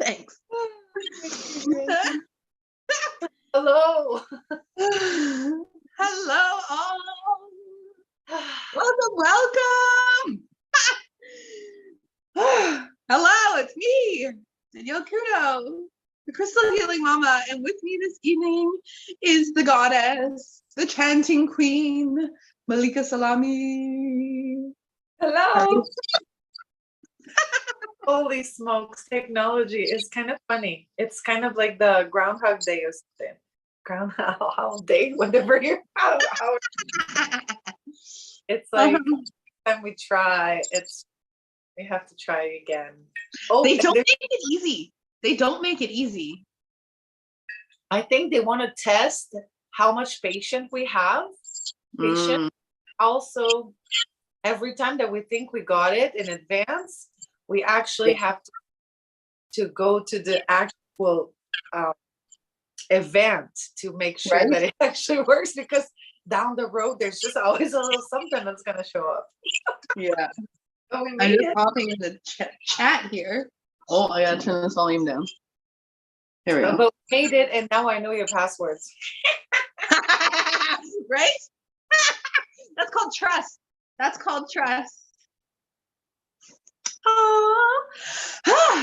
Thanks. Hello. Hello, all. Welcome. Hello, it's me, Danielle Kudo, the Crystal Healing Mama, and with me this evening is the goddess, the chanting queen, Malika Sellami. Hello. Holy smokes, technology is kind of funny. It's kind of like the Groundhog Day or something. Groundhog Day, whatever you how it's like every time we try, we have to try again. Oh, they don't make it easy. They don't make it easy. I think they want to test how much patience we have. Also, every time that we think we got it in advance, we actually have to go to the actual event to make sure that it actually works, because down the road there's just always a little something that's going to show up. Yeah. I'm just popping in the chat here. Oh, I gotta turn this volume down. There we go. But we made it, and now I know your passwords. Right? That's called trust. That's called trust.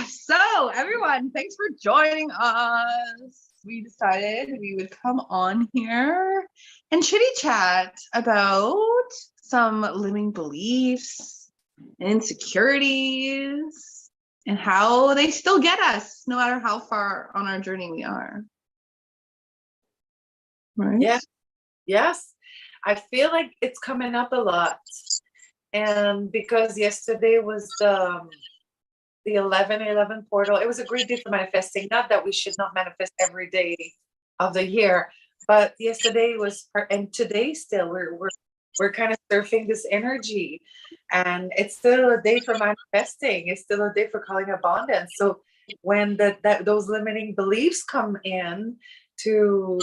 So, everyone, thanks for joining us. We decided we would come on here and chitty chat about some limiting beliefs and insecurities and how they still get us no matter how far on our journey we are. Right? Yeah. Yes. I feel like it's coming up a lot. And because yesterday was the 11/11 portal, it was a great day for manifesting. Not that we should not manifest every day of the year, but yesterday was, and today still, we're kind of surfing this energy, and it's still a day for manifesting. It's still a day for calling abundance. So when those limiting beliefs come in to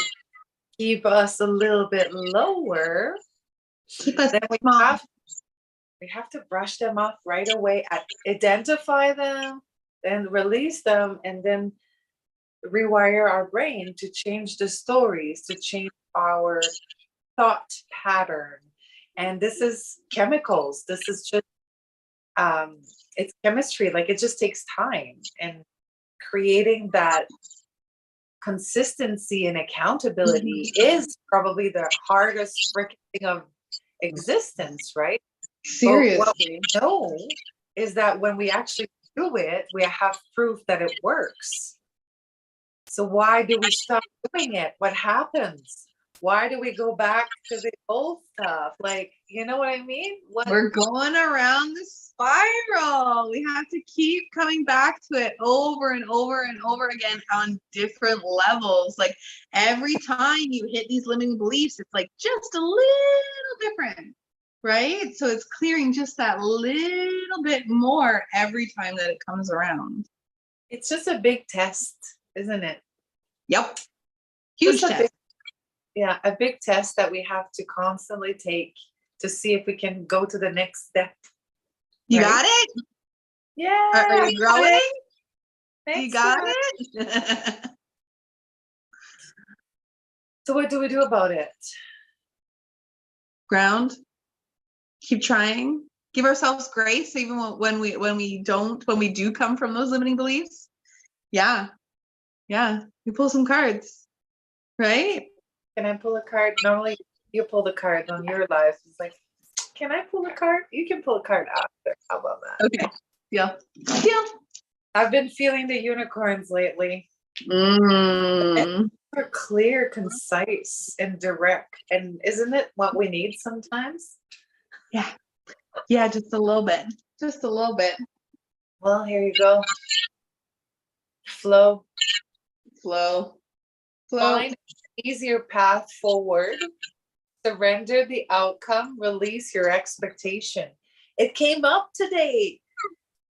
keep us a little bit lower, then we have to brush them off right away, identify them, then release them, and then rewire our brain to change the stories, to change our thought pattern. And this is chemicals. This is just, it's chemistry. Like, it just takes time. And creating that consistency and accountability is probably the hardest freaking thing of existence, right? Seriously. But what we know is that when we actually do it, we have proof that it works. So why do we stop doing it? What happens? Why do we go back to the old stuff? Like, you know what I mean? We're going around the spiral. We have to keep coming back to it over and over and over again on different levels. Like, every time you hit these limiting beliefs, it's like just a little different, right? So it's clearing just that little bit more every time that it comes around. It's just a big test, isn't it? Yep. Huge test. A big test that we have to constantly take to see if we can go to the next step. You got it? Yeah. Are you growing? Thanks, you got it? So what do we do about it? Ground. Keep trying. Give ourselves grace even when we do come from those limiting beliefs. Yeah. You pull some cards, right? Can I pull a card? Normally you pull the card on your life. It's like, can I pull a card? You can pull a card after. How about that? Okay. Yeah. I've been feeling the unicorns lately. They're clear, concise, and direct. And isn't it what we need sometimes? Yeah, just a little bit. Just a little bit. Well, here you go. Flow. Find an easier path forward. Surrender the outcome. Release your expectation. It came up today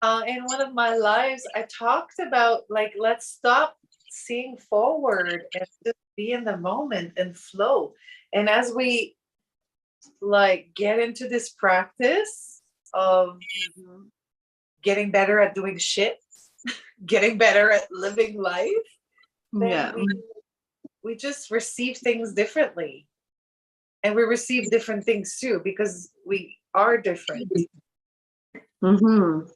in one of my lives. I talked about, like, let's stop seeing forward and just be in the moment and flow. And as we get into this practice of getting better at doing shit, getting better at living life, then Yeah. we just receive things differently. And we receive different things too, because we are different. Mm-hmm.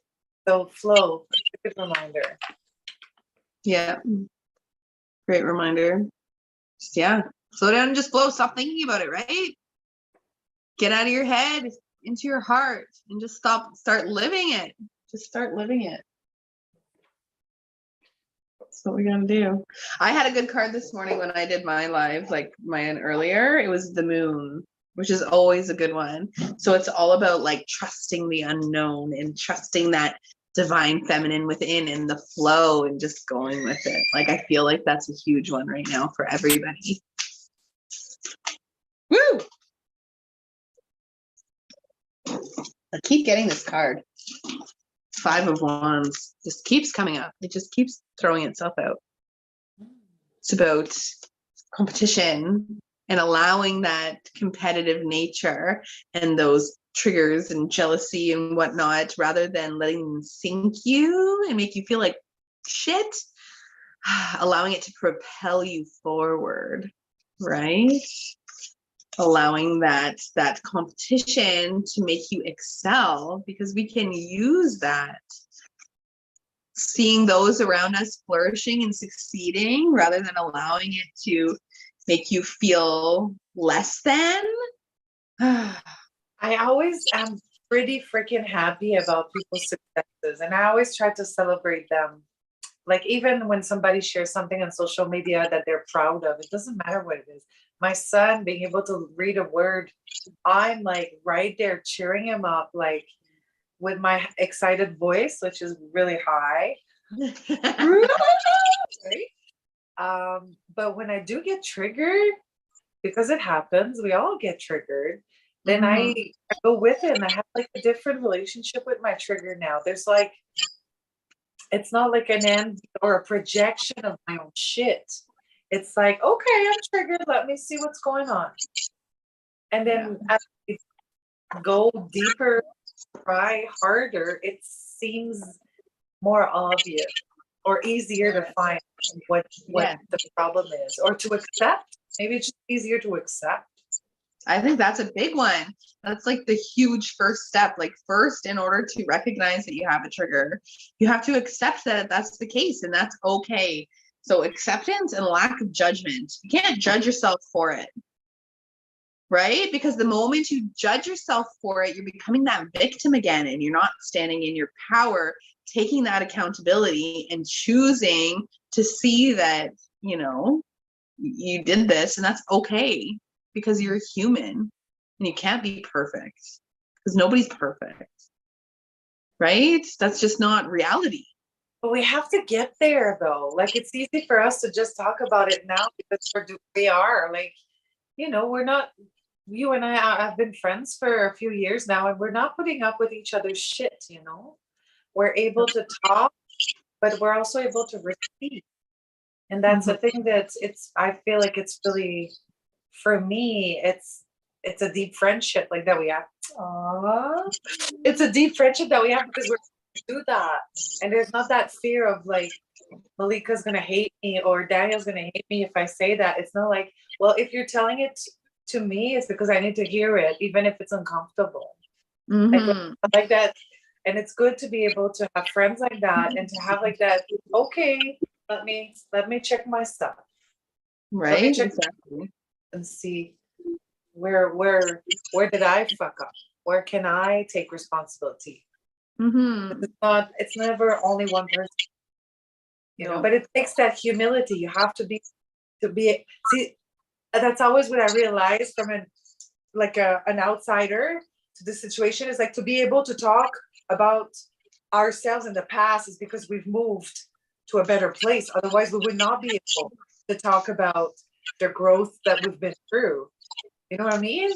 So flow, a good reminder. Yeah. Great reminder. Yeah. Slow down and just flow. Stop thinking about it, right? Get out of your head into your heart and just start living it. Just start living it. That's what we're gonna do. I had a good card this morning when I did my live, like mine earlier. It was the moon, which is always a good one. So it's all about like trusting the unknown and trusting that divine feminine within and the flow and just going with it. Like I feel like that's a huge one right now for everybody. Woo! I keep getting this card. 5 of Wands just keeps coming up. It just keeps throwing itself out. It's about competition and allowing that competitive nature and those triggers and jealousy and whatnot, rather than letting them sink you and make you feel like shit, allowing it to propel you forward, right? Allowing that competition to make you excel, because we can use that. Seeing those around us flourishing and succeeding rather than allowing it to make you feel less than. I always am pretty freaking happy about people's successes, and I always try to celebrate them. Like even when somebody shares something on social media that they're proud of, it doesn't matter what it is. My son being able to read a word, I'm like right there cheering him up, like with my excited voice, which is really high. Right? But when I do get triggered, because it happens, we all get triggered, then I go with it, and I have like a different relationship with my trigger now. There's like, it's not like an end or a projection of my own shit. It's like, okay, I'm triggered. Let me see what's going on. And then as we go deeper, try harder, it seems more obvious or easier to find what the problem is, or to accept. Maybe it's just easier to accept. I think that's a big one. That's like the huge first step. Like first, in order to recognize that you have a trigger, you have to accept that that's the case, and that's okay. So acceptance and lack of judgment. You can't judge yourself for it, right? Because the moment you judge yourself for it, you're becoming that victim again, and you're not standing in your power, taking that accountability and choosing to see that, you did this, and that's okay, because you're a human and you can't be perfect, because nobody's perfect, right? That's just not reality. But we have to get there though. Like it's easy for us to just talk about it now because we are like, we're not, you and I have been friends for a few years now, and we're not putting up with each other's shit, We're able to talk, but we're also able to receive. And that's the thing I feel like it's really, for me, it's a deep friendship like that we have. Aww. It's a deep friendship that we have because we're do that. And there's not that fear of like, Malika's gonna hate me or Daniel's gonna hate me if I say that. It's not like, well, if you're telling it to me, it's because I need to hear it, even if it's uncomfortable. Like that. And it's good to be able to have friends like that and to have like that, okay, let me check my stuff. Right. Let me check exactly. And see where did I fuck up? Where can I take responsibility? It's never only one person. But it takes that humility. You have to be see, that's always what I realized from an outsider to the situation, is like to be able to talk about ourselves in the past is because we've moved to a better place. Otherwise we would not be able to talk about the growth that we've been through. You know what I mean?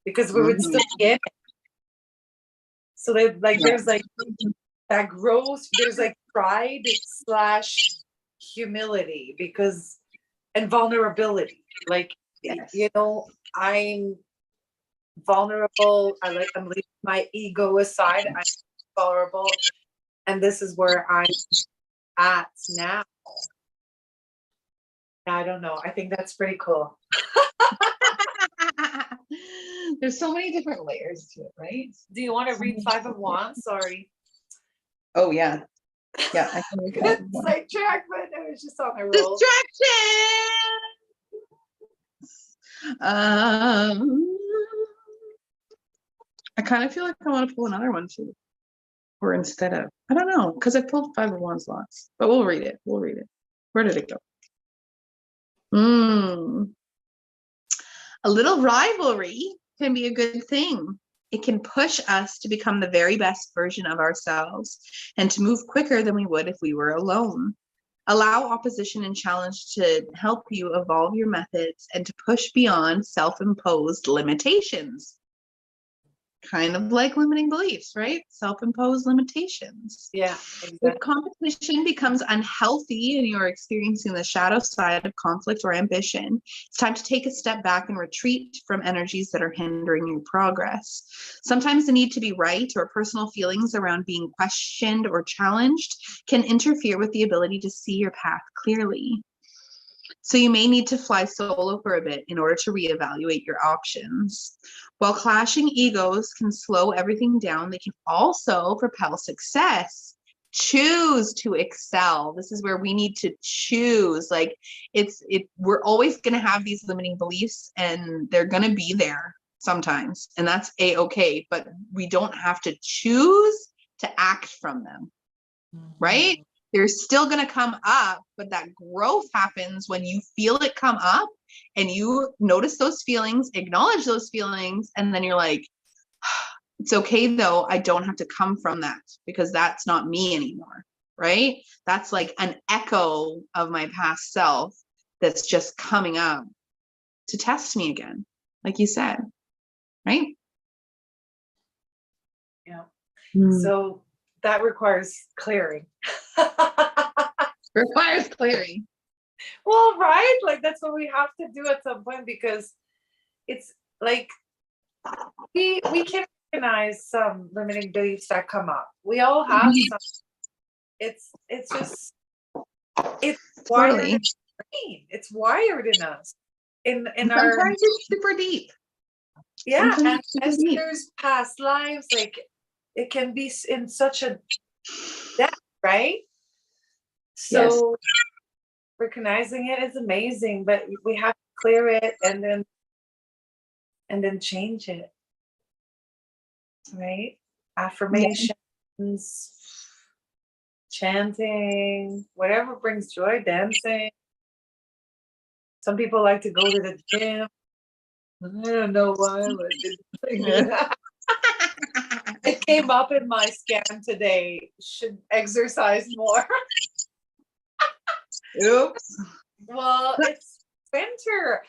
Because we would still be in it. So there's like that growth, there's like pride / humility, because, and vulnerability. Like, I'm vulnerable. I'm leaving my ego aside. I'm vulnerable. And this is where I'm at now. I don't know. I think that's pretty cool. There's so many different layers to it, right? Do you want to read Five of Wands? Sorry. Oh yeah. Yeah. I can read that. Sidetrack, but I was just on a roll. Distraction. I kind of feel like I want to pull another one too. Or instead of, I don't know, because I pulled Five of Wands lots, but we'll read it. We'll read it. Where did it go? A little rivalry can be a good thing. It can push us to become the very best version of ourselves and to move quicker than we would if we were alone. Allow opposition and challenge to help you evolve your methods and to push beyond self-imposed limitations. Kind of like limiting beliefs, right? Self-imposed limitations. Yeah, exactly. If competition becomes unhealthy and you're experiencing the shadow side of conflict or ambition, it's time to take a step back and retreat from energies that are hindering your progress. Sometimes the need to be right or personal feelings around being questioned or challenged can interfere with the ability to see your path clearly. So you may need to fly solo for a bit in order to reevaluate your options. While clashing egos can slow everything down, they can also propel success. Choose to excel. This is where we need to choose. Like we're always going to have these limiting beliefs and they're going to be there sometimes. And that's a-okay, but we don't have to choose to act from them, right? They're still going to come up, but that growth happens when you feel it come up and you notice those feelings, acknowledge those feelings, and then you're like, it's okay though, I don't have to come from that because that's not me anymore, right? That's like an echo of my past self that's just coming up to test me again, like you said, right? Yeah. So that requires clearing. Requires clearing. Well, right? Like that's what we have to do at some point because it's like we can recognize some limiting beliefs that come up. We all have some. It's just it's wired in our brain. It's wired in us. In sometimes our it's super deep. Yeah, and there's past lives, like it can be in such a depth, right? So recognizing it is amazing, but we have to clear it and then change it. Right? Affirmations, chanting, whatever brings joy, dancing. Some people like to go to the gym. I don't know why, but it came up in my scan today. Should exercise more. Oops. Well, it's winter.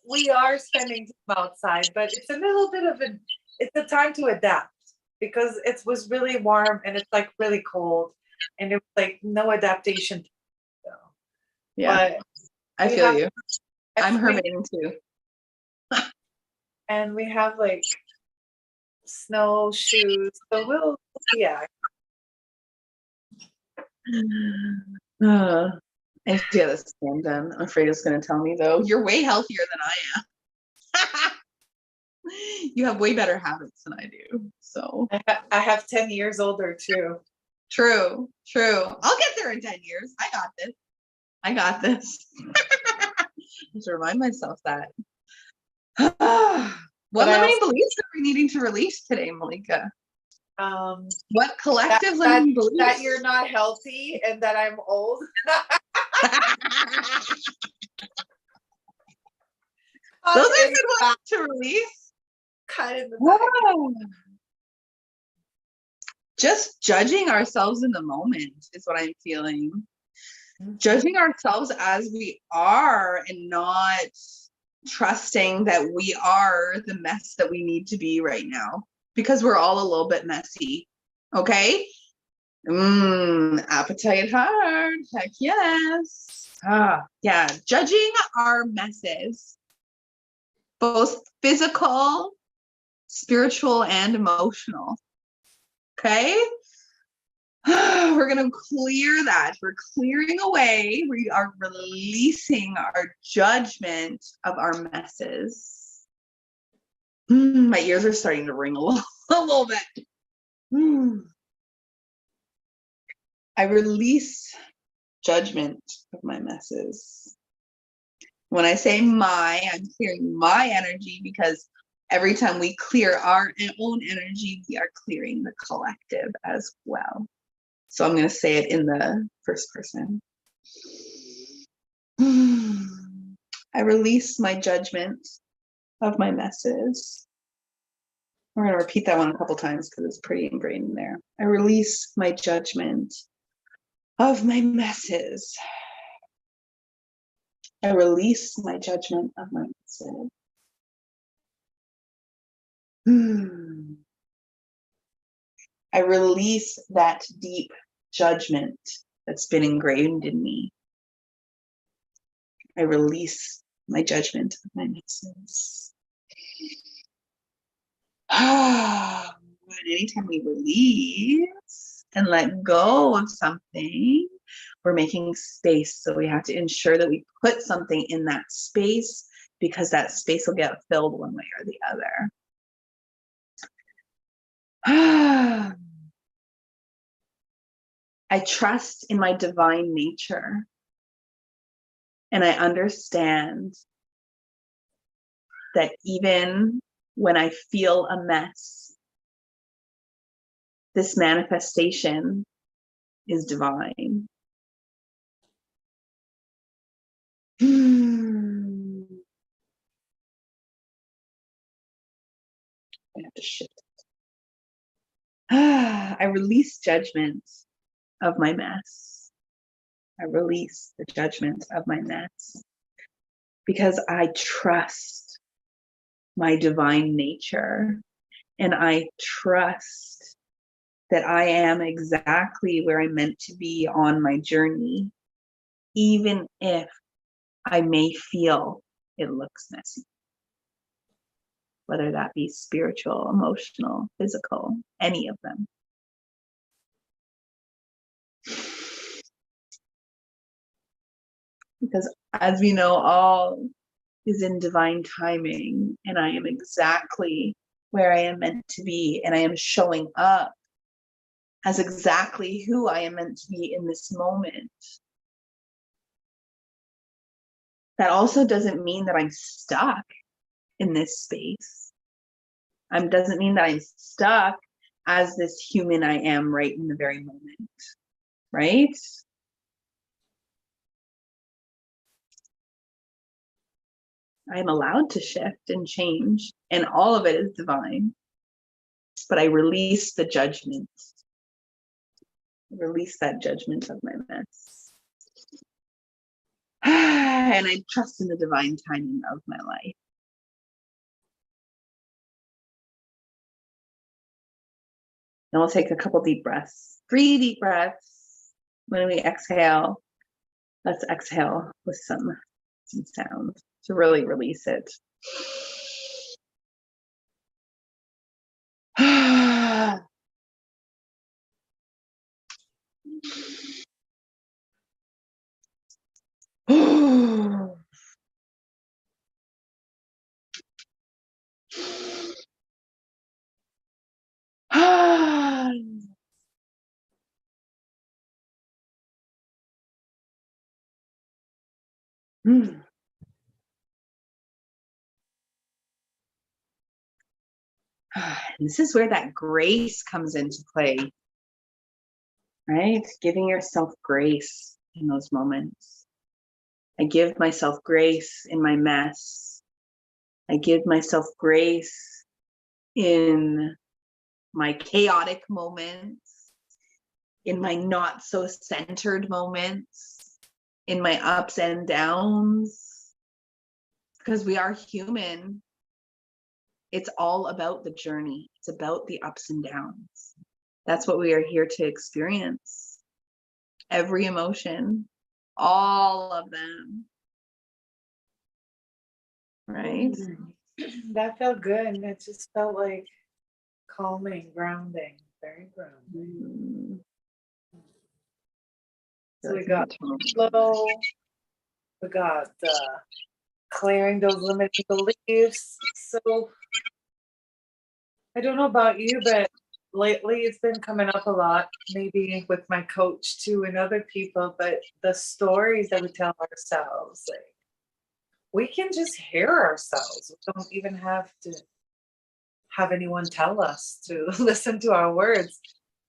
We are spending time outside, but it's a little bit of it's a time to adapt because it was really warm and it's like really cold and it was like no adaptation. So. Yeah, but I feel you. I'm hermiting too. And we have like snowshoes. So we'll, yeah. I have to get this scan done. I'm afraid it's going to tell me though. You're way healthier than I am. You have way better habits than I do. So I have 10 years older too. True. I'll get there in 10 years. I got this. I have to remind myself that. What limiting beliefs are we needing to release today, Malika? What collective limiting beliefs? That you're not healthy and that I'm old. Those are good ones to release. Cut in the back. Just judging ourselves in the moment is what I'm feeling. Judging ourselves as we are and not trusting that we are the mess that we need to be right now because we're all a little bit messy. Okay? Appetite hard. Heck yes. Yeah. Judging our messes, both physical, spiritual, and emotional. Okay? We're going to clear that. We're clearing away. We are releasing our judgment of our messes. My ears are starting to ring a little bit. I release judgment of my messes. When I say my, I'm clearing my energy, because every time we clear our own energy, we are clearing the collective as well. So I'm going to say it in the first person. I release my judgment of my messes. We're going to repeat that one a couple times because it's pretty ingrained in there. I release my judgment of my messes. I release my judgment of my messes. I release that deep judgment that's been ingrained in me. I release my judgment of my messes. Anytime we release and let go of something, we're making space. So we have to ensure that we put something in that space, because that space will get filled one way or the other. I trust in my divine nature, and I understand that even when I feel a mess, this manifestation is divine. I have to shift it. I release judgment of my mess. I release the judgment of my mess, because I trust my divine nature, and I trust that I am exactly where I'm meant to be on my journey, even if I may feel it looks messy, whether that be spiritual, emotional, physical, any of them. Because as we know, all is in divine timing, and I am exactly where I am meant to be, and I am showing up as exactly who I am meant to be in this moment. That also doesn't mean that I'm stuck in this space. Doesn't mean that I'm stuck as this human I am right in the very moment, right? I'm allowed to shift and change, and all of it is divine. But I release the judgment. Release that judgment of my mess. And I trust in the divine timing of my life. And we'll take a couple deep breaths. 3 deep breaths. When we exhale, let's exhale with some sound to really release it. This is where that grace comes into play, right? Giving yourself grace in those moments. I give myself grace in my mess. I give myself grace in my chaotic moments, in my not so centered moments, in my ups and downs, because we are human. It's all about the journey. It's about the ups and downs. That's what we are here to experience. Every emotion, all of them. Right? That felt good. That just felt like calming, grounding, very grounding. So we got flow, we got clearing those limiting beliefs. So I don't know about you, but lately it's been coming up a lot, maybe with my coach too and other people, but the stories that we tell ourselves, like we can just hear ourselves. We don't even have to have anyone tell us to listen to our words.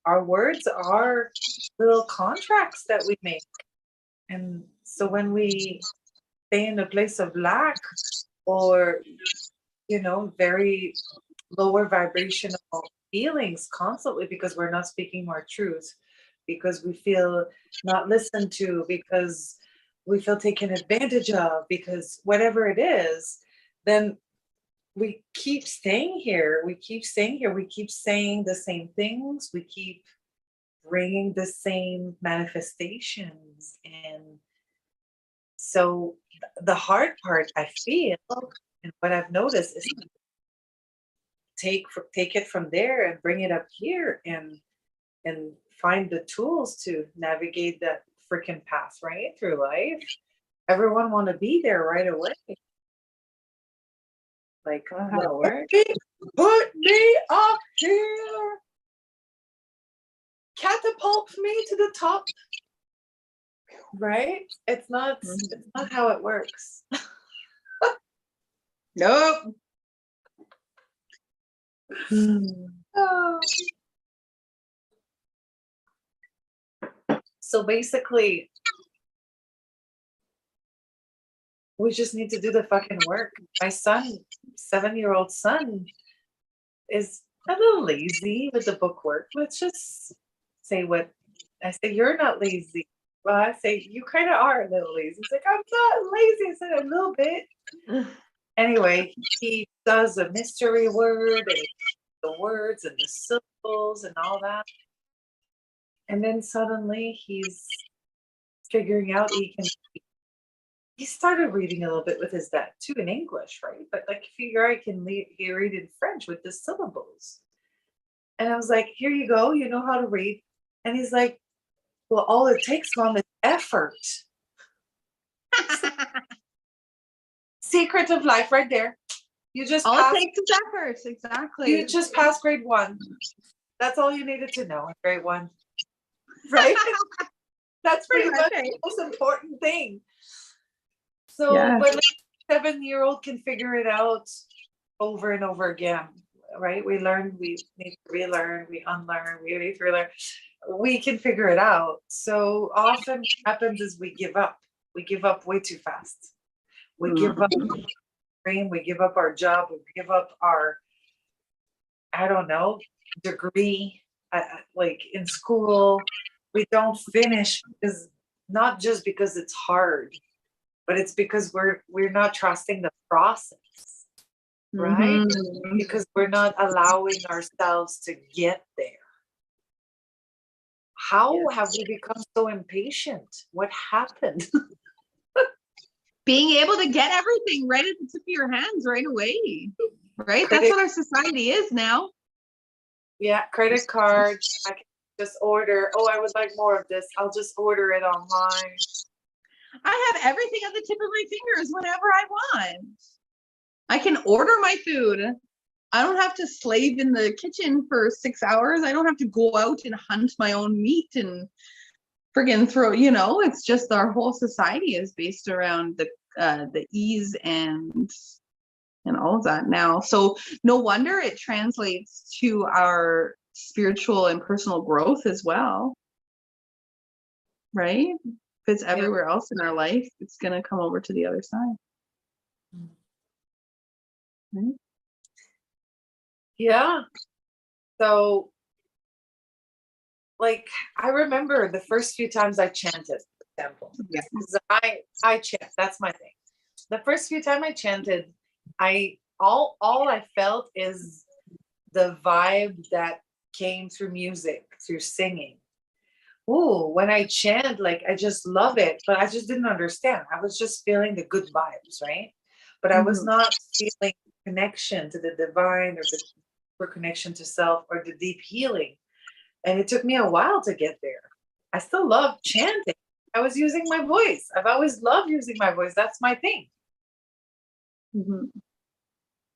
Our words are little contracts that we make. And so when we stay in a place of lack or, very lower vibrational feelings constantly because we're not speaking our truth, because we feel not listened to, because we feel taken advantage of, because whatever it is, then we keep staying here. We keep staying here. We keep saying the same things. We keep bringing the same manifestations. And so the hard part I feel, and what I've noticed is take it from there and bring it up here and find the tools to navigate that freaking path right through life. Everyone want to be there right away. Like, put me up here, catapult me to the top. Right? It's not how it works. Nope. Oh. So basically, we just need to do the fucking work. My son, 7-year-old son, is a little lazy with the book work. Let's just say what I say. You're not lazy. Well, I say you kind of are a little lazy. He's like, I'm not lazy. I said a little bit. Anyway, he does a mystery word and the words and the syllables and all that. And then suddenly he's figuring out he started reading a little bit with his dad too in English, right? But like figure I can he read in French with the syllables. And I was like, here you go, you know how to read. And he's like, well, all it takes, Mom, is effort. Secret of life right there. You just all it takes is effort. Exactly. You just passed grade 1. That's all you needed to know in grade 1. Right? That's pretty much the most important thing. So when a 7-year-old can figure it out over and over again, right? We learn, we need to relearn, we unlearn, we need to relearn. We can figure it out. So often what happens is we give up. We give up way too fast. We give up our dream, we give up our job, we give up our, I don't know, degree, like in school. We don't finish because not just because it's hard, but it's because we're not trusting the process, right? Because we're not allowing ourselves to get there. How have we become so impatient? What happened? Being able to get everything right at the tip of your hands right away, right? That's what our society is now. Yeah, credit cards. I can just order. Oh, I would like more of this. I'll just order it online. I have everything at the tip of my fingers whenever I want. I can order my food. I don't have to slave in the kitchen for 6 hours. I don't have to go out and hunt my own meat and friggin' throw, it's just our whole society is based around the ease and all of that now. So no wonder it translates to our spiritual and personal growth as well. Right? If it's everywhere else in our life, it's going to come over to the other side. Right? Yeah. So, like, I remember the first few times I chanted, for example. Yeah. I chant. That's my thing. The first few times I chanted, all I felt is the vibe that came through music, through singing. Ooh, when I chant, like I just love it, but I just didn't understand. I was just feeling the good vibes, right? But I was not feeling connection to the divine or the deeper connection to self or the deep healing. And it took me a while to get there. I still love chanting, I was using my voice. I've always loved using my voice. That's my thing. Mm-hmm.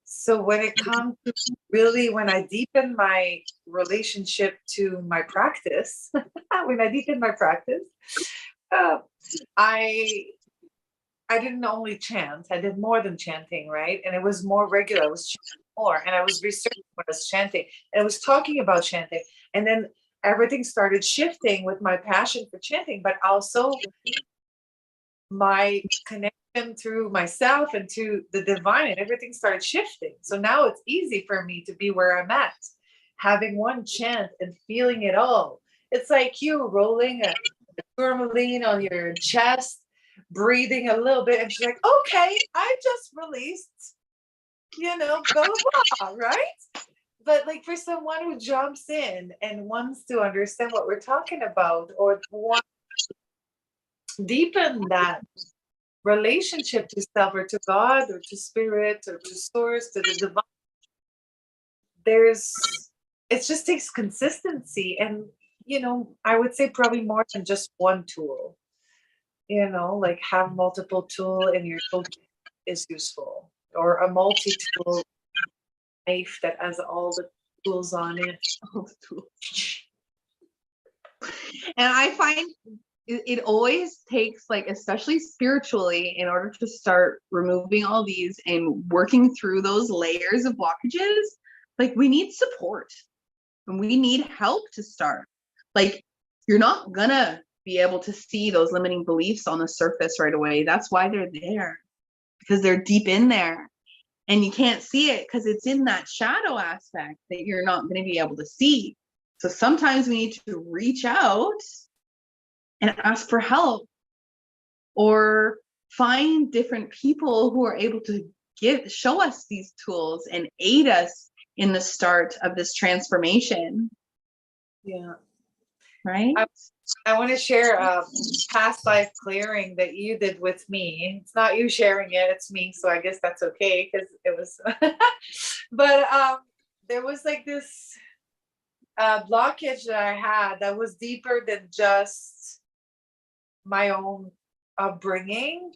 So when it comes to really, when I deepen my relationship to my practice, when I deepen my practice, uh, I I didn't only chant, I did more than chanting, right? And it was more regular. I was chanting more, and I was researching what I was chanting, and I was talking about chanting. And then everything started shifting with my passion for chanting, but also my connection through myself and to the divine, and everything started shifting. So now it's easy for me to be where I'm at, having one chant and feeling it all. It's like you rolling a tourmaline on your chest, breathing a little bit, and she's like, okay, I just released, blah, blah, blah, right? But like for someone who jumps in and wants to understand what we're talking about, or want to deepen that relationship to self, or to God, or to spirit, or to source, to the divine, there's it just takes consistency. And I would say probably more than just one tool. Like have multiple tool in your toolkit is useful, or a multi-tool knife that has all the tools on it. All the tools. And I find it always takes, like, especially spiritually, in order to start removing all these and working through those layers of blockages, like, we need support and we need help to start. Like, you're not gonna be able to see those limiting beliefs on the surface right away. That's why they're there, because they're deep in there, and you can't see it because it's in that shadow aspect that you're not going to be able to see. So sometimes we need to reach out and ask for help, or find different people who are able to show us these tools and aid us in the start of this transformation. Yeah. Right? I want to share a past life clearing that you did with me. It's not you sharing it, it's me. So I guess that's okay, because it was, but there was like this blockage that I had that was deeper than just my own upbringing.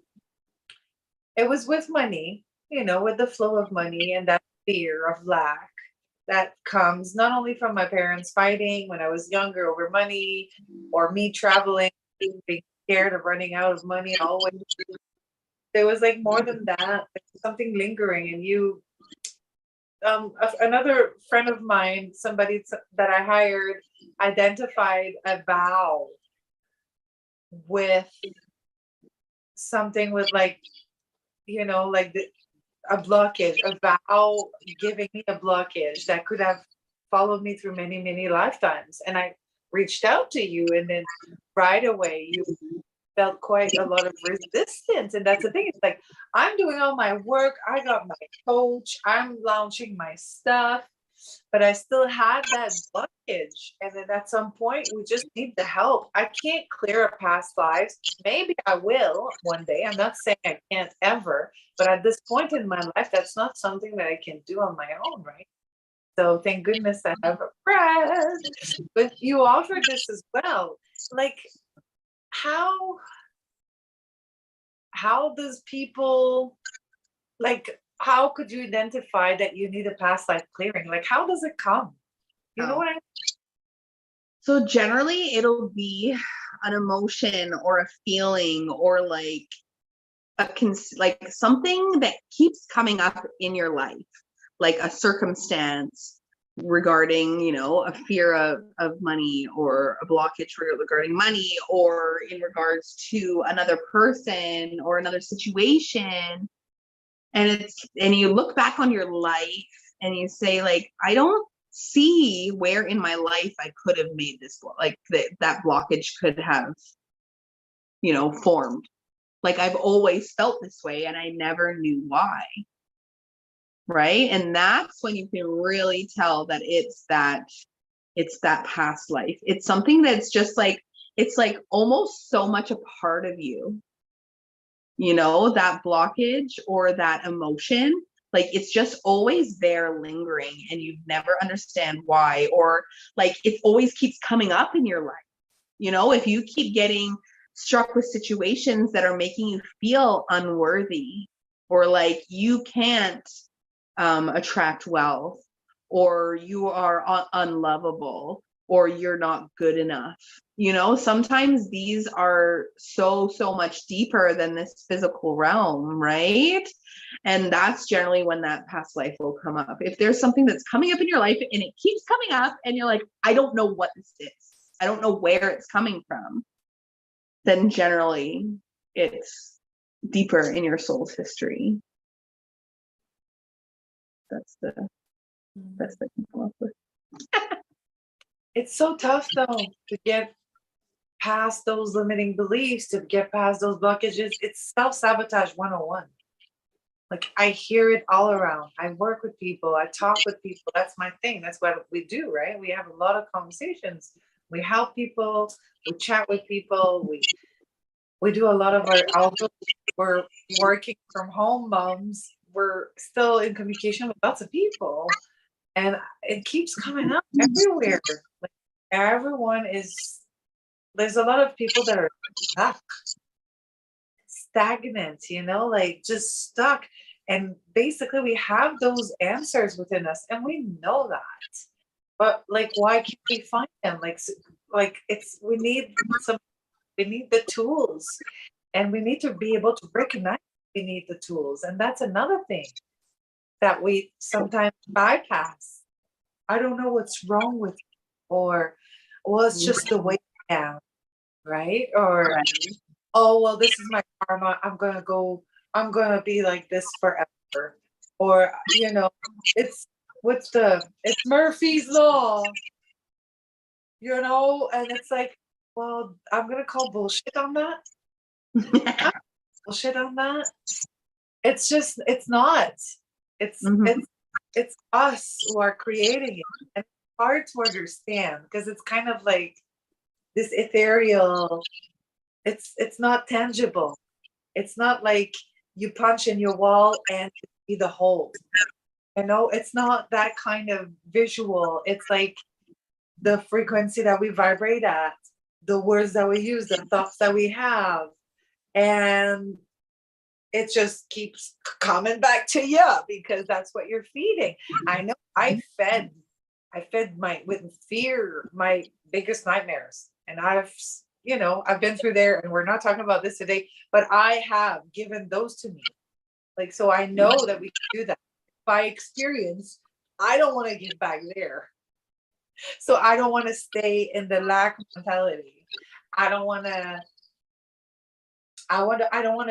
It was with money, with the flow of money and that fear of lack that comes not only from my parents fighting when I was younger over money, or me traveling, being scared of running out of money always. There was like more than that, something lingering. And another friend of mine, somebody that I hired, identified a vow with something with like, like a blockage, a vow giving me a blockage that could have followed me through many, many lifetimes. And I reached out to you, and then right away you felt quite a lot of resistance. And that's the thing. It's like, I'm doing all my work. I got my coach. I'm launching my stuff, but I still had that blockage. And then at some point, we just need the help. I can't clear a past lives. Maybe I will one day. I'm not saying I can't ever, but at this point in my life, that's not something that I can do on my own, right? So thank goodness I have a friend. But you offered this as well. Like, how does people, like, how could you identify that you need a past life clearing? Like, how does it come? You know what I mean? So generally it'll be an emotion or a feeling, or like like something that keeps coming up in your life, like a circumstance regarding, a fear of money, or a blockage regarding money, or in regards to another person or another situation. And you look back on your life and you say, like, I don't see where in my life I could have made this, like that blockage could have, formed. Like, I've always felt this way and I never knew why. Right? And that's when you can really tell that it's that past life. It's something that's just like, it's like almost so much a part of you, that blockage or that emotion. Like, it's just always there lingering and you never understand why, or like it always keeps coming up in your life. If you keep getting struck with situations that are making you feel unworthy, or like you can't attract wealth, or you are unlovable, or you're not good enough. You know, sometimes these are so much deeper than this physical realm, right? And that's generally when that past life will come up. If there's something that's coming up in your life and it keeps coming up and you're like, I don't know what this is, I don't know where it's coming from, then generally it's deeper in your soul's history. That's the best I can come up with. It's so tough though to get past those limiting beliefs, to get past those blockages. It's self-sabotage 101. Like, I hear it all around. I work with people, I talk with people. That's my thing. That's what we do, right? We have a lot of conversations. We help people, we chat with people, we do a lot of our, although we're working from home moms, we're still in communication with lots of people. And it keeps coming up everywhere. Like, everyone is, there's a lot of people that are stuck, stagnant, you know, like just stuck. And basically we have those answers within us and we know that. But like, why can't we find them? Like it's, we need the tools, and we need to be able to recognize we need the tools. And that's another thing that we sometimes bypass. I don't know what's wrong with you, or, well, it's just the way I am, right? Or, oh, well, this is my karma. I'm gonna be like this forever. Or, you know, it's Murphy's Law, you know, and it's like, well, I'm gonna call bullshit on that. Bullshit on that. It's just, it's not. It's it's us who are creating it. And it's hard to understand because it's kind of like this ethereal, it's not tangible. It's not like you punch in your wall and you see the hole. You know, it's not that kind of visual. It's like the frequency that we vibrate at, the words that we use, the thoughts that we have. And it just keeps coming back to you because that's what you're feeding. I know I fed with fear, my biggest nightmares. And I've been through there, and we're not talking about this today, but I have given those to me. Like, so I know that we can do that by experience. I don't want to get back there. So I don't want to stay in the lack mentality. I don't want to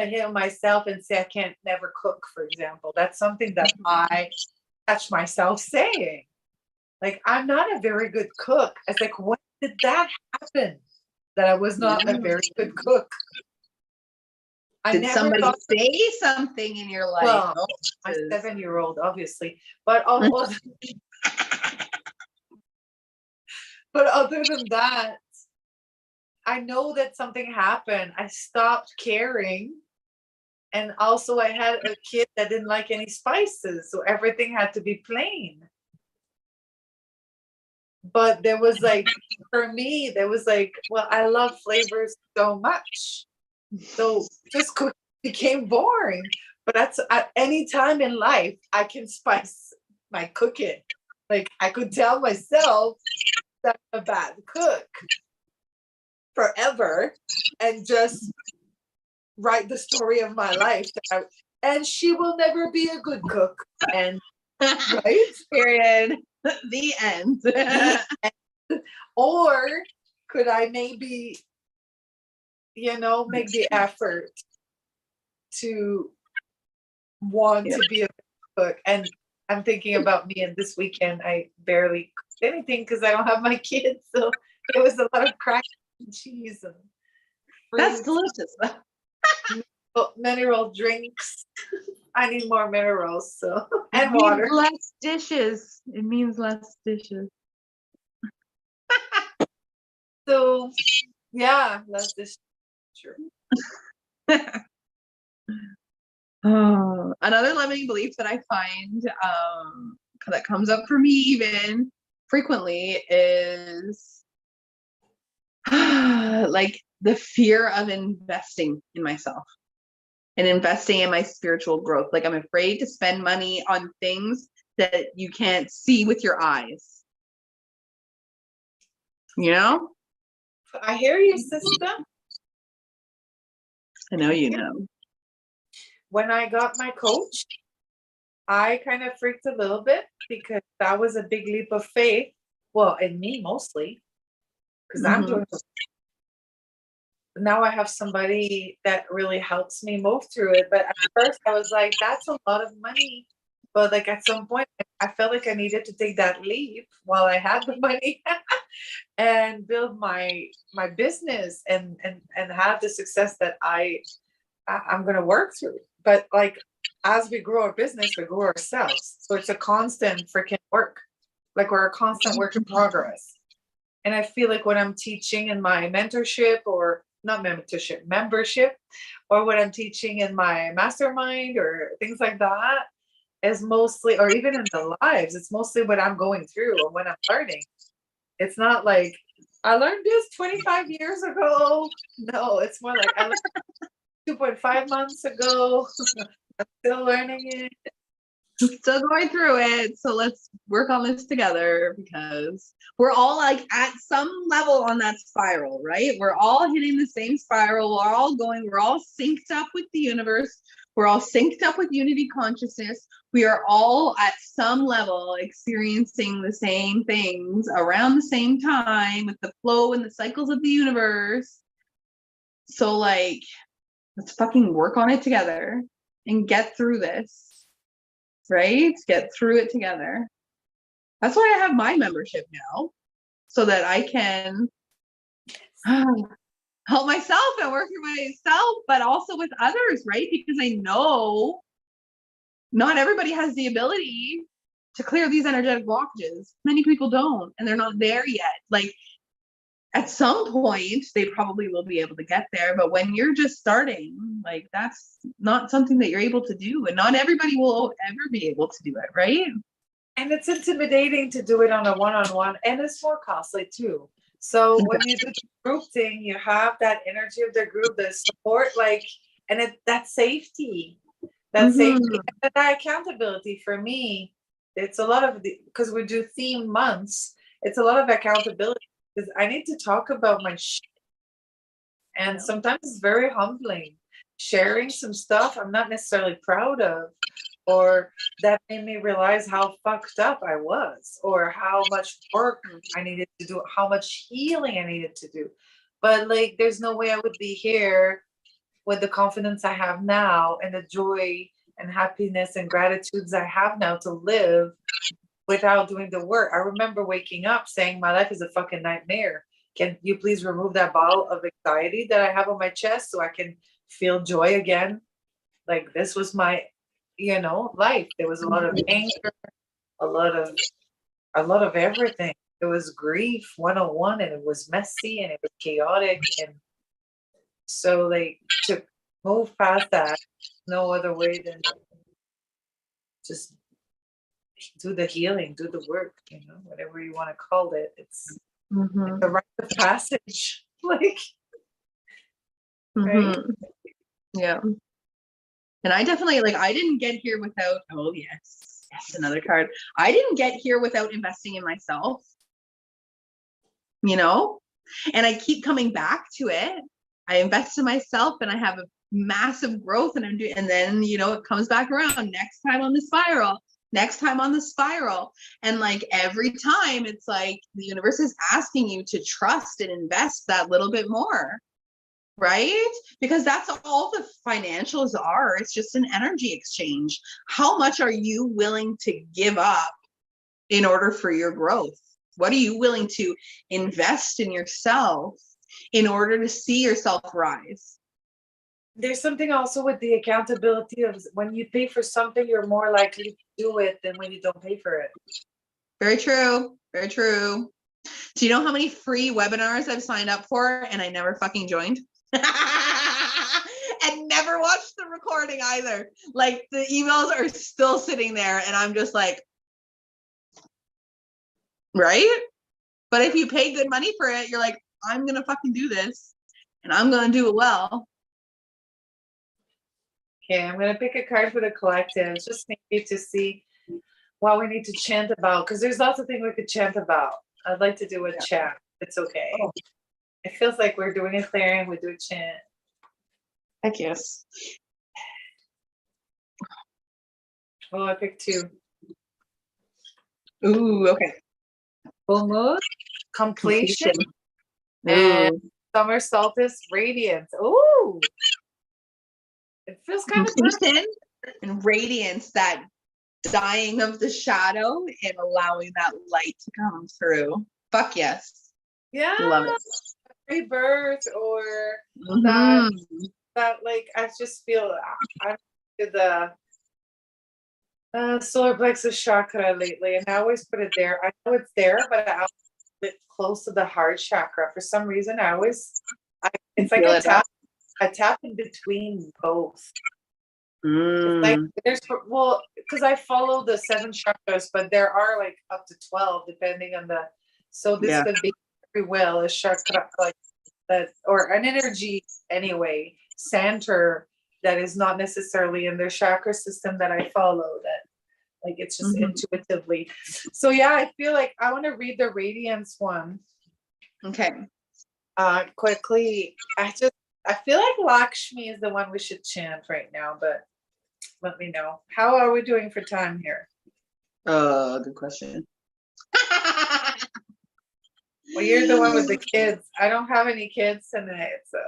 hit myself and say I can't never cook, for example. That's something that I catch myself saying. Like, I'm not a very good cook. It's like, when did that happen? That I was not a very good cook. Did somebody say something in your life? Well, my 7-year-old, obviously. But other than that, I know that something happened. I stopped caring. And also I had a kid that didn't like any spices, so everything had to be plain. But there was like, for me, there was like, well, I love flavors so much. So just cooking became boring. But that's at any time in life, I can spice my cooking. Like, I could tell myself that I'm a bad cook forever and just write the story of my life. And she will never be a good cook. And right? Period. The end. Or could I maybe, make the effort to want to be a cook? And I'm thinking about me, and this weekend I barely cooked anything because I don't have my kids. So it was a lot of crack and cheese and fruit. That's delicious. Mineral drinks. I need more minerals, so, and water. Less dishes. It means less dishes. So yeah, less dishes. Sure. Another limiting belief that I find that comes up for me even frequently is like the fear of investing in myself and investing in my spiritual growth. Like I'm afraid to spend money on things that you can't see with your eyes. You know? I hear you, sister. I know you know. When I got my coach, I kind of freaked a little bit because that was a big leap of faith. Well, in me mostly, because I'm doing. Now I have somebody that really helps me move through it. But at first, I was like, "That's a lot of money." But like at some point, I felt like I needed to take that leap while I had the money and build my business and have the success that I'm going to work through. But like as we grow our business, we grow ourselves. So it's a constant freaking work. Like we're a constant work in progress. And I feel like when I'm teaching in my mentorship or not mentorship, membership, or when I'm teaching in my mastermind or things like that, is mostly, or even in the lives, it's mostly what I'm going through or when I'm learning. It's not like I learned this 25 years ago. No, it's more like I learned 2.5 months ago. I'm still learning it. Still going through it. So let's work on this together because we're all like at some level on that spiral, right? We're all hitting the same spiral. We're all synced up with the universe. We're all synced up with unity consciousness. We are all at some level experiencing the same things around the same time with the flow and the cycles of the universe. So like, let's fucking work on it together and get through this. Right? Get through it together. That's why I have my membership now, so that I can help myself and work for myself, but also with others, right? Because I know not everybody has the ability to clear these energetic blockages. Many people don't, and they're not there yet. Like at some point, they probably will be able to get there. But when you're just starting, like that's not something that you're able to do. And not everybody will ever be able to do it, right? And it's intimidating to do it on a one-on-one, and it's more costly too. So when you do the group thing, you have that energy of the group, the support, like, and that safety, safety, and that accountability for me. It's a lot of because we do theme months. It's a lot of accountability because I need to talk about my shit. And sometimes it's very humbling sharing some stuff I'm not necessarily proud of, or that made me realize how fucked up I was, or how much work I needed to do, how much healing I needed to do. But like, there's no way I would be here with the confidence I have now and the joy and happiness and gratitudes I have now to live without doing the work. I remember waking up saying, my life is a fucking nightmare. Can you please remove that ball of anxiety that I have on my chest so I can feel joy again? Like this was my, life. There was a lot of anger, a lot of everything. It was grief 101, and it was messy and it was chaotic. And so like to move past that, no other way than just do the healing, do the work, whatever you want to call it. It's the rite of passage. Like right? Yeah. And I definitely I didn't get here without, oh yes, another card. I didn't get here without investing in myself, and I keep coming back to it. I invest in myself and I have a massive growth, and I'm doing, and then, it comes back around next time on the spiral. And like every time it's like the universe is asking you to trust and invest that little bit more. Right? Because that's all the financials are. It's just an energy exchange. How much are you willing to give up in order for your growth? What are you willing to invest in yourself in order to see yourself rise? There's something also with the accountability of when you pay for something, you're more likely to do it than when you don't pay for it. Very true. Very true. Do you know how many free webinars I've signed up for and I never fucking joined? And never watched the recording either. Like the emails are still sitting there and I'm just like, right? But if you pay good money for it, you're like, I'm gonna fucking do this, and I'm gonna do it well. Okay, I'm gonna pick a card for the collective, just maybe to see what we need to chant about, because there's lots of things we could chant about. I'd like to do a chant. It's okay. Oh. It feels like we're doing a clearing, we do a chant. Heck yes. Oh, I picked 2. Ooh, okay. Full moon, completion, and summer solstice radiance. Ooh, it feels kind of completion and radiance, that dying of the shadow and allowing that light to come through. Fuck yes. Yeah, love it. Rebirth, or Mm-hmm. that like I just feel I'm to the solar plexus chakra lately, and I always put it there. I know it's there, but I always put it close to the heart chakra. For some reason, it's like I tap in between both. It's like there's, well, because I follow the 7 chakras, but there are like up to 12 depending on the. So this could be very well a chakra like that, or an energy anyway, center that is not necessarily in their chakra system that I follow. That like it's just intuitively. So yeah, I feel like I want to read the radiance one. Okay. Quickly. I feel like Lakshmi is the one we should chant right now, but let me know. How are we doing for time here? Good question. Well, you're the one with the kids. I don't have any kids tonight, so.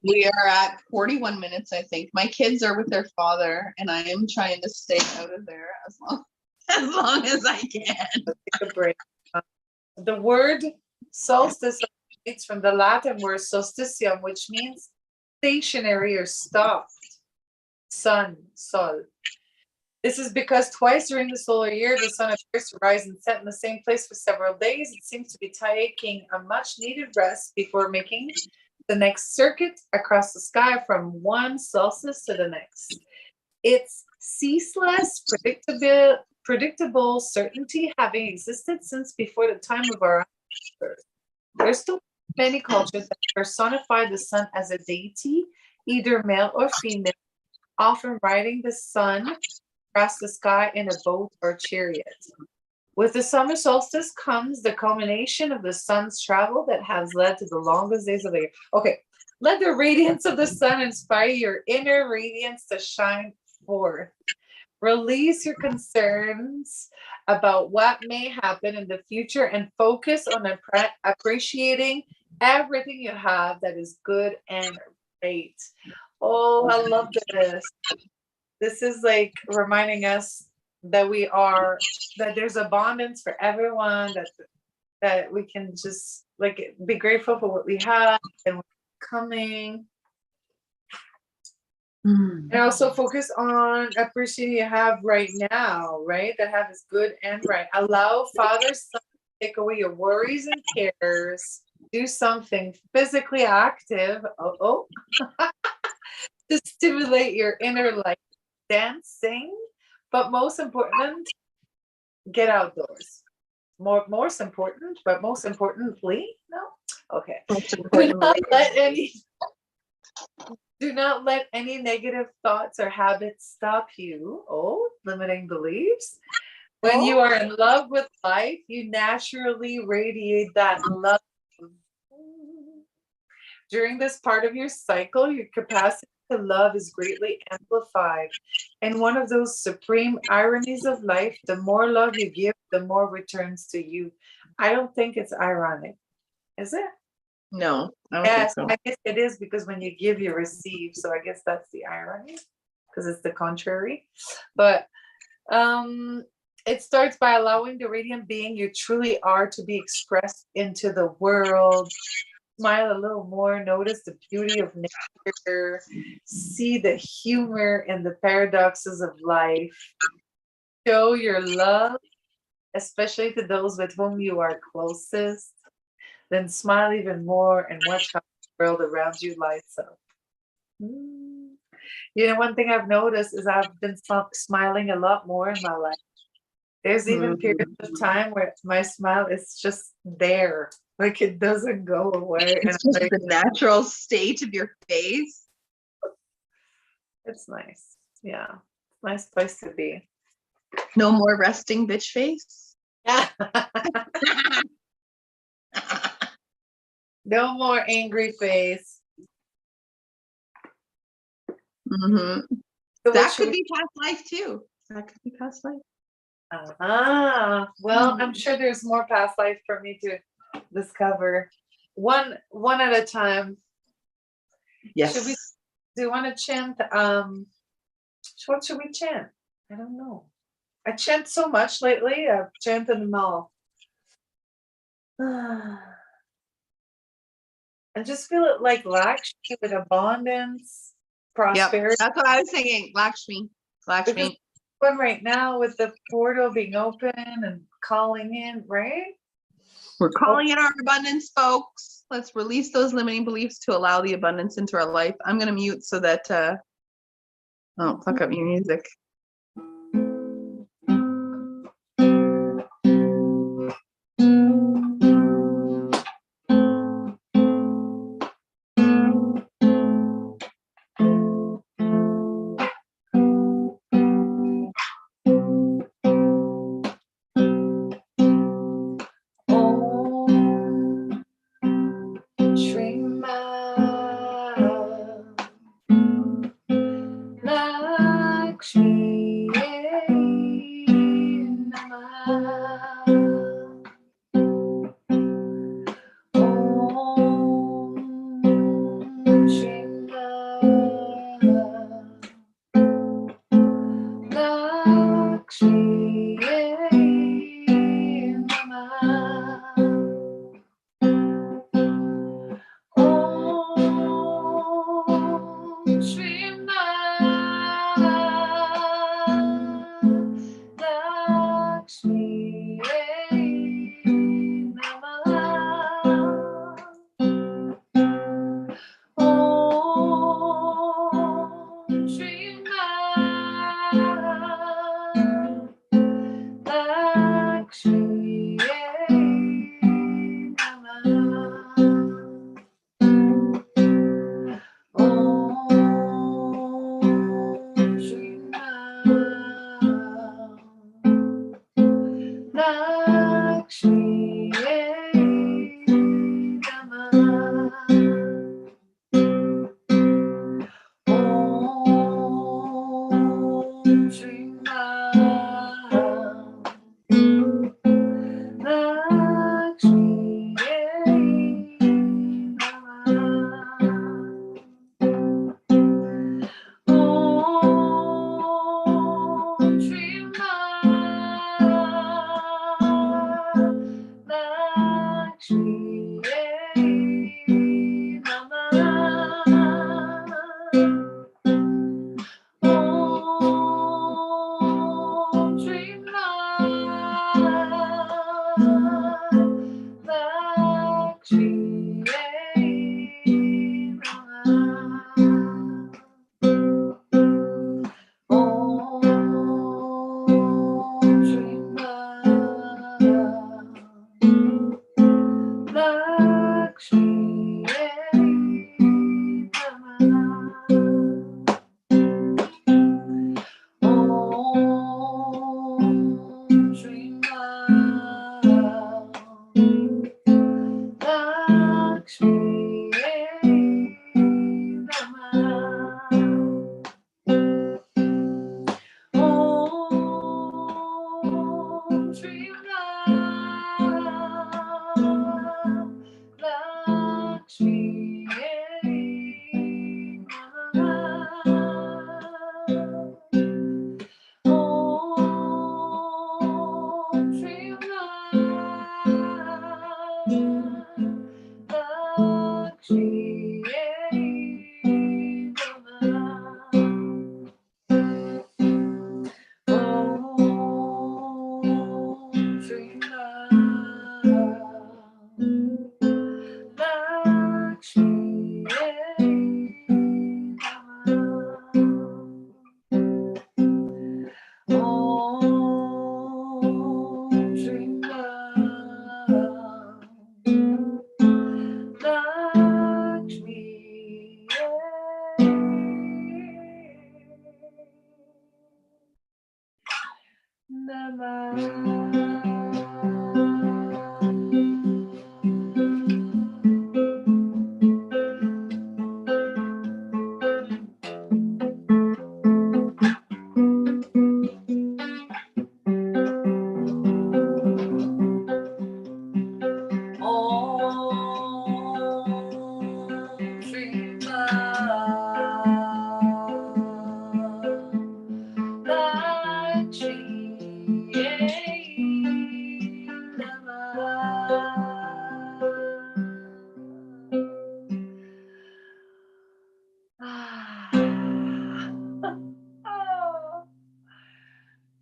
We are at 41 minutes, I think. My kids are with their father, and I am trying to stay out of there as long as I can. Let's take a break. The word solstice is from the Latin word solstitium, which means stationary or stopped. Sun, sol. This is because twice during the solar year, the sun appears to rise and set in the same place for several days. It seems to be taking a much needed rest before making the next circuit across the sky from one solstice to the next. It's ceaseless, predictable certainty having existed since before the time of our ancestors. There's still many cultures that personify the sun as a deity, either male or female, often riding the sun across the sky in a boat or chariot. With the summer solstice comes the culmination of the sun's travel that has led to the longest days of the year. Okay, let the radiance of the sun inspire your inner radiance to shine forth. Release your concerns about what may happen in the future and focus on appreciating everything you have that is good and great. Oh, I love this. This is like reminding us that that there's abundance for everyone, that we can just like be grateful for what we have and what's coming. And also focus on appreciating you have right now, right? That have is good and right. Allow Father, Son, to take away your worries and cares. Do something physically active. To stimulate your inner life. Dancing, but most important, get outdoors. Most important, but most importantly, no. Okay. Do not let any negative thoughts or habits stop you. Oh, limiting beliefs. When you are in love with life, you naturally radiate that love. During this part of your cycle, your capacity to love is greatly amplified. And one of those supreme ironies of life, the more love you give, the more returns to you. I don't think it's ironic. Is it? No, I don't yes, think so. I guess it is, because when you give, you receive. So I guess that's the irony, because it's the contrary. But it starts by allowing the radiant being you truly are to be expressed into the world. Smile a little more, notice the beauty of nature, see the humor and the paradoxes of life. Show your love, especially to those with whom you are closest. Then smile even more and watch how the world around you lights up. You know, one thing I've noticed is I've been smiling a lot more in my life. There's even periods of time where my smile is just there, like it doesn't go away. It's just the natural state of your face. It's nice. Yeah. Nice place to be. No more resting bitch face. No more angry face. Mm-hmm. So that could be past life too. That could be past life. Well, I'm sure there's more past life for me to discover. One at a time. Yes. Do you want to chant? What should we chant? I don't know. I chant so much lately. I've chanted them all. I just feel it like Lakshmi with abundance, prosperity. Yep, that's what I was thinking. Lakshmi. Because one right now with the portal being open and calling in, right? We're calling in our abundance, folks. Let's release those limiting beliefs to allow the abundance into our life. I'm going to mute so that, oh, fuck up your music.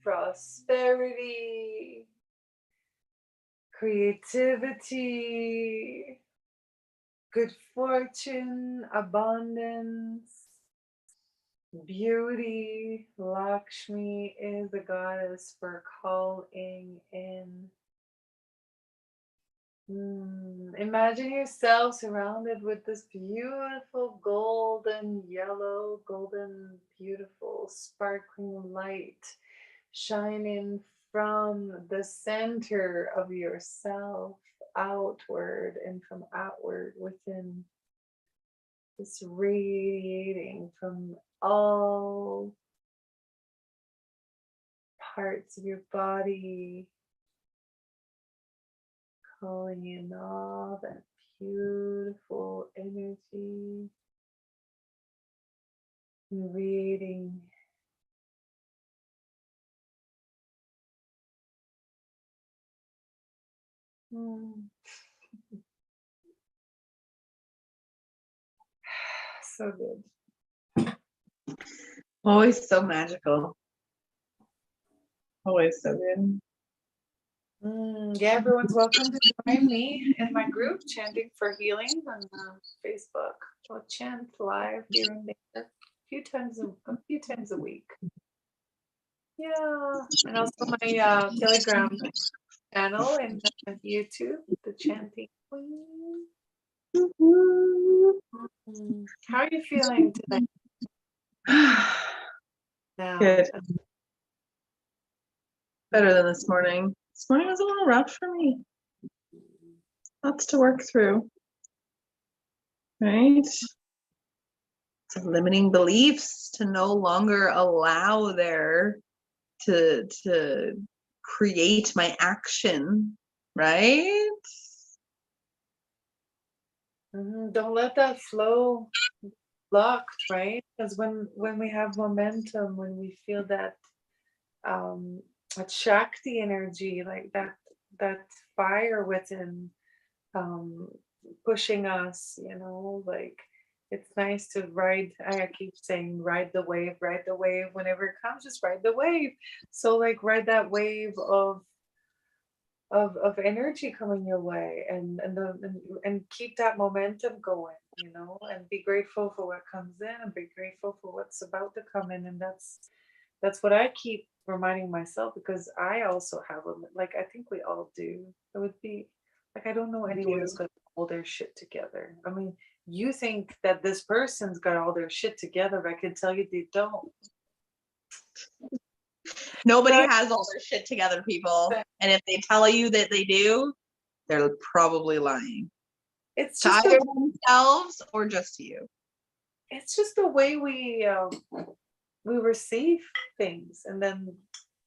Prosperity, creativity, good fortune, abundance, beauty. Lakshmi is the goddess for calling in. Imagine yourself surrounded with this beautiful golden yellow, golden, beautiful, sparkling light shining from the center of yourself outward and from outward within. This radiating from all parts of your body, calling in all that beautiful energy, and radiating so good. Always so magical. Always so good. Yeah, everyone's welcome to join me in my group, Chanting for Healing, on Facebook. I'll chant live here and there, a few times a week. Yeah, and also my Telegram channel and YouTube, the Chanting Queen. How are you feeling today? Now, Good. Better than this morning. This morning was a little rough for me. Lots to work through. Right? Some limiting beliefs to no longer allow there to create my action, right? Don't let that flow blocked, right? Because when we have momentum, when we feel that that Shakti energy, like that fire within pushing us, like it's nice to ride. I keep saying ride the wave, ride the wave. Whenever it comes, just ride the wave. So like ride that wave of energy coming your way, and keep that momentum going, and be grateful for what comes in, and be grateful for what's about to come in. And that's what I keep reminding myself, because I also have like I think we all do. It would be like, I don't know anyone who's got all their shit together. I mean, you think that this person's got all their shit together, I can tell you they don't. Nobody has all their shit together, people. And if they tell you that they do, they're probably lying. It's to just either themselves or just to you. It's just the way we receive things, and then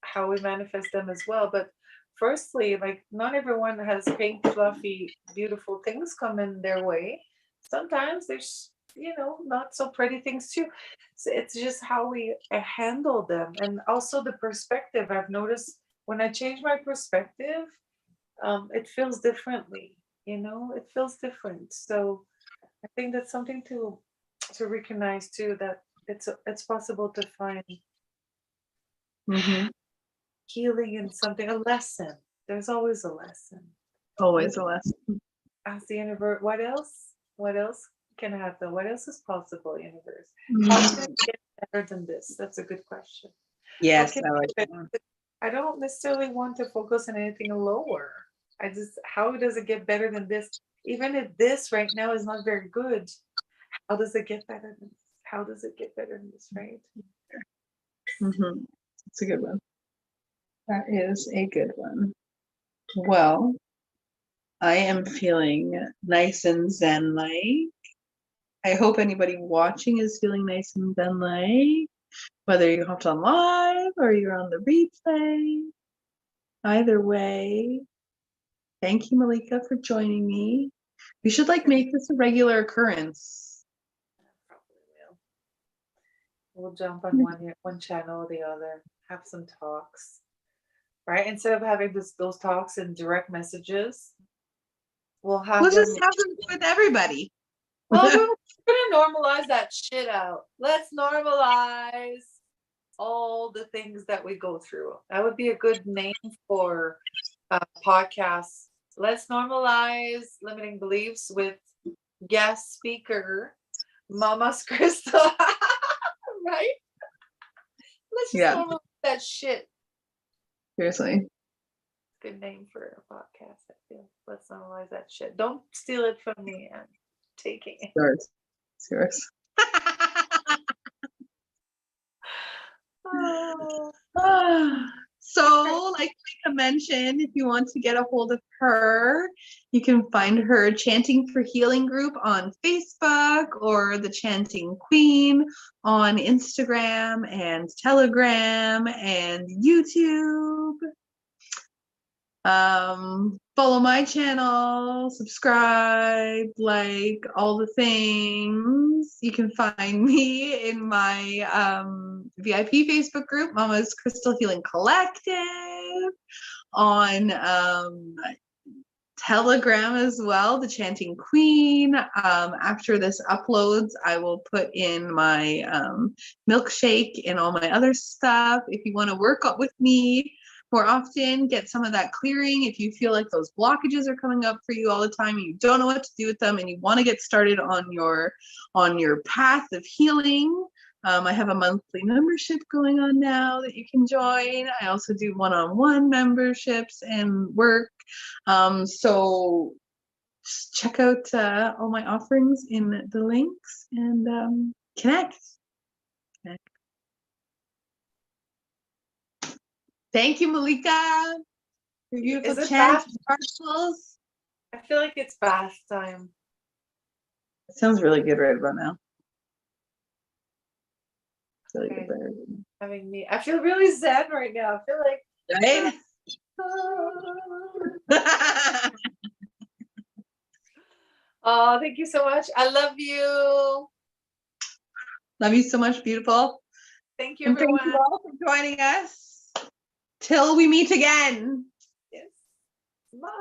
how we manifest them as well. But firstly, like, not everyone has pink, fluffy, beautiful things coming their way. Sometimes there's, not so pretty things too. So it's just how we handle them, and also the perspective. I've noticed when I change my perspective, it feels differently. It feels different. So I think that's something to recognize too, that it's possible to find healing in something, a lesson. There's always a lesson. Always a lesson. Ask the universe, what else? What else can happen? What else is possible, universe? How can it get better than this? That's a good question. Yes, I don't necessarily want to focus on anything lower. How does it get better than this? Even if this right now is not very good, how does it get better than this? How does it get better than this, right? It's a good one. That is a good one. Well, I am feeling nice and zen-like. I hope anybody watching is feeling nice and zen-like, whether you hopped on live or you're on the replay. Either way, thank you, Malika, for joining me. We should make this a regular occurrence. Probably will. We'll jump on one channel or the other, have some talks, right? Instead of having those talks in direct messages, we'll have them. Just have them with everybody. Well, we're gonna normalize that shit out. Let's normalize all the things that we go through. That would be a good name for podcasts. Let's normalize limiting beliefs with guest speaker Mama's Crystal. Right? Let's just normalize that shit. Seriously. Good name for a podcast, I feel. Let's normalize that shit. Don't steal it from me. I'm taking it. Yours. So, like Malika mentioned, if you want to get a hold of her, you can find her Chanting for Healing group on Facebook or the Chanting Queen on Instagram and Telegram and YouTube. Follow my channel, subscribe, like all the things. You can find me in my VIP Facebook group, Mamas.crystal.healing Collective, on Telegram as well, the Chanting Queen. After this uploads, I will put in my milkshake and all my other stuff. If you want to work up with me more often, get some of that clearing. If you feel like those blockages are coming up for you all the time, you don't know what to do with them, and you want to get started on your path of healing, I have a monthly membership going on now that you can join. I also do one-on-one memberships and work. So just check out all my offerings in the links and connect. Thank you, Malika. Your beautiful chants and parcels. I feel like it's bath time. It sounds really good right about now. Really Okay. good. Having me, I feel really zen right now. I feel like right? Oh, thank you so much. I love you. Love you so much, beautiful. Thank you, everyone. Thank you all for joining us. Till we meet again. Yes. Bye.